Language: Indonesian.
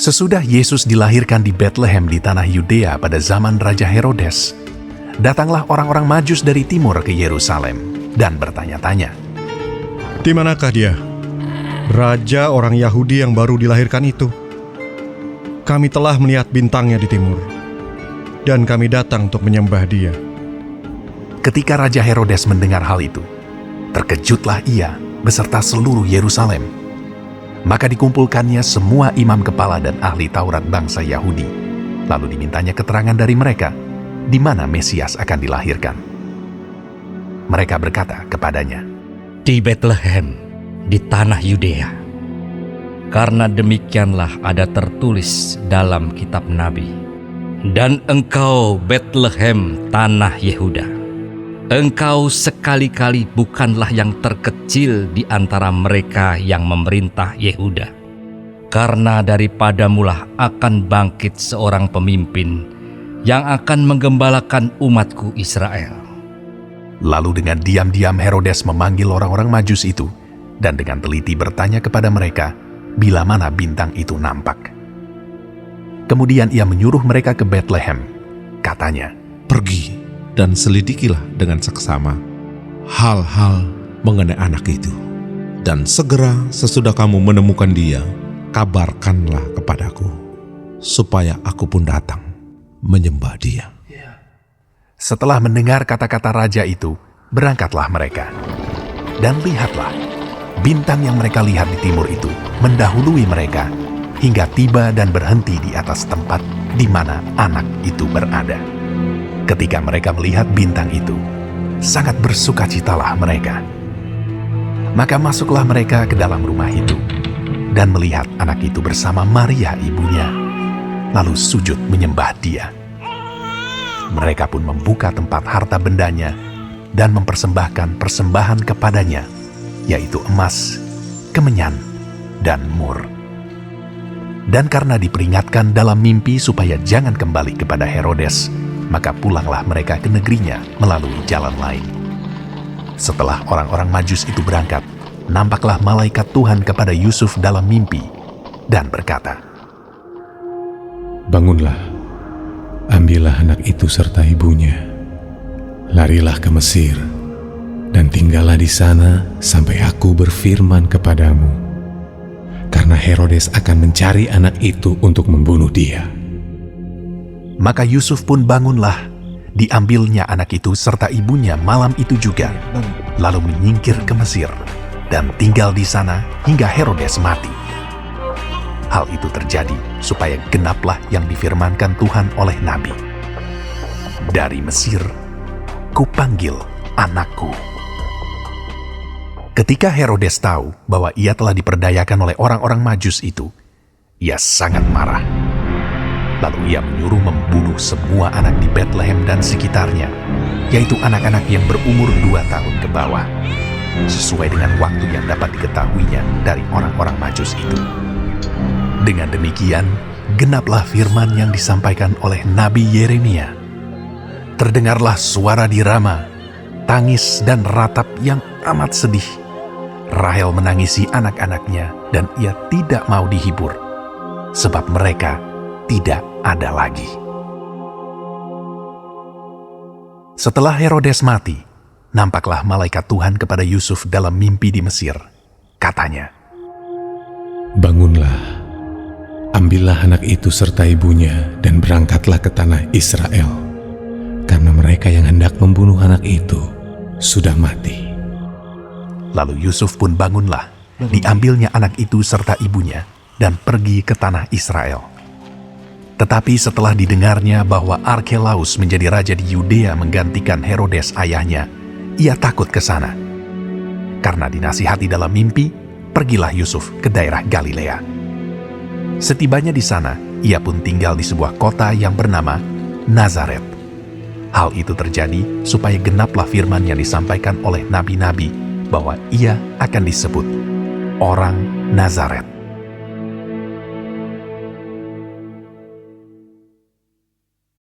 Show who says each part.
Speaker 1: Sesudah Yesus dilahirkan di Betlehem di tanah Yudea pada zaman Raja Herodes, datanglah orang-orang Majus dari timur ke Yerusalem dan bertanya-tanya,
Speaker 2: "Di manakah dia, Raja orang Yahudi yang baru dilahirkan itu? Kami telah melihat bintangnya di timur, dan kami datang untuk menyembah dia."
Speaker 1: Ketika Raja Herodes mendengar hal itu, terkejutlah ia beserta seluruh Yerusalem. Maka dikumpulkannya semua imam kepala dan ahli Taurat bangsa Yahudi, lalu dimintanya keterangan dari mereka di mana Mesias akan dilahirkan. Mereka berkata kepadanya,
Speaker 3: "Di Betlehem, di tanah Yudea. Karena demikianlah ada tertulis dalam kitab Nabi. Dan engkau Betlehem tanah Yehuda, engkau sekali-kali bukanlah yang terkecil di antara mereka yang memerintah Yehuda. Karena daripadamulah akan bangkit seorang pemimpin yang akan menggembalakan umatku Israel."
Speaker 1: Lalu dengan diam-diam Herodes memanggil orang-orang Majus itu dan dengan teliti bertanya kepada mereka bila mana bintang itu nampak. Kemudian ia menyuruh mereka ke Betlehem. Katanya,
Speaker 4: "Pergi dan selidikilah dengan seksama hal-hal mengenai anak itu. Dan segera sesudah kamu menemukan dia, kabarkanlah kepadaku, supaya aku pun datang menyembah dia."
Speaker 1: Setelah mendengar kata-kata raja itu, berangkatlah mereka. Dan lihatlah, bintang yang mereka lihat di timur itu mendahului mereka hingga tiba dan berhenti di atas tempat di mana anak itu berada. Ketika mereka melihat bintang itu, sangat bersukacitalah mereka. Maka masuklah mereka ke dalam rumah itu dan melihat anak itu bersama Maria ibunya, lalu sujud menyembah dia. Mereka pun membuka tempat harta bendanya dan mempersembahkan persembahan kepadanya, yaitu emas, kemenyan, dan mur. Dan karena diperingatkan dalam mimpi supaya jangan kembali kepada Herodes, maka pulanglah mereka ke negerinya melalui jalan lain. Setelah orang-orang Majus itu berangkat, nampaklah malaikat Tuhan kepada Yusuf dalam mimpi dan berkata,
Speaker 5: "Bangunlah, ambillah anak itu serta ibunya, larilah ke Mesir, dan tinggallah di sana sampai aku berfirman kepadamu. Karena Herodes akan mencari anak itu untuk membunuh dia."
Speaker 1: Maka Yusuf pun bangunlah, diambilnya anak itu serta ibunya malam itu juga, lalu menyingkir ke Mesir dan tinggal di sana hingga Herodes mati. Hal itu terjadi supaya genaplah yang difirmankan Tuhan oleh Nabi, "Dari Mesir kupanggil anakku." Ketika Herodes tahu bahwa ia telah diperdayakan oleh orang-orang Majus itu, ia sangat marah. Lalu ia menyuruh membunuh semua anak di Betlehem dan sekitarnya, yaitu anak-anak yang berumur 2 tahun ke bawah, sesuai dengan waktu yang dapat diketahuinya dari orang-orang Majus itu. Dengan demikian, genaplah firman yang disampaikan oleh Nabi Yeremia. Terdengarlah suara di Rama, tangis dan ratap yang amat sedih. Rahel menangisi anak-anaknya dan ia tidak mau dihibur, sebab mereka tidak ada lagi. Setelah Herodes mati, nampaklah malaikat Tuhan kepada Yusuf dalam mimpi di Mesir. Katanya,
Speaker 5: "Bangunlah, ambillah anak itu serta ibunya dan berangkatlah ke tanah Israel, karena mereka yang hendak membunuh anak itu sudah mati."
Speaker 1: Lalu Yusuf pun bangunlah, diambilnya anak itu serta ibunya dan pergi ke tanah Israel. Tetapi setelah didengarnya bahwa Arkelaus menjadi raja di Yudea menggantikan Herodes ayahnya, ia takut ke sana. Karena dinasihati dalam mimpi, pergilah Yusuf ke daerah Galilea. Setibanya di sana, ia pun tinggal di sebuah kota yang bernama Nazaret. Hal itu terjadi supaya genaplah firman yang disampaikan oleh nabi-nabi bahwa ia akan disebut orang Nazaret.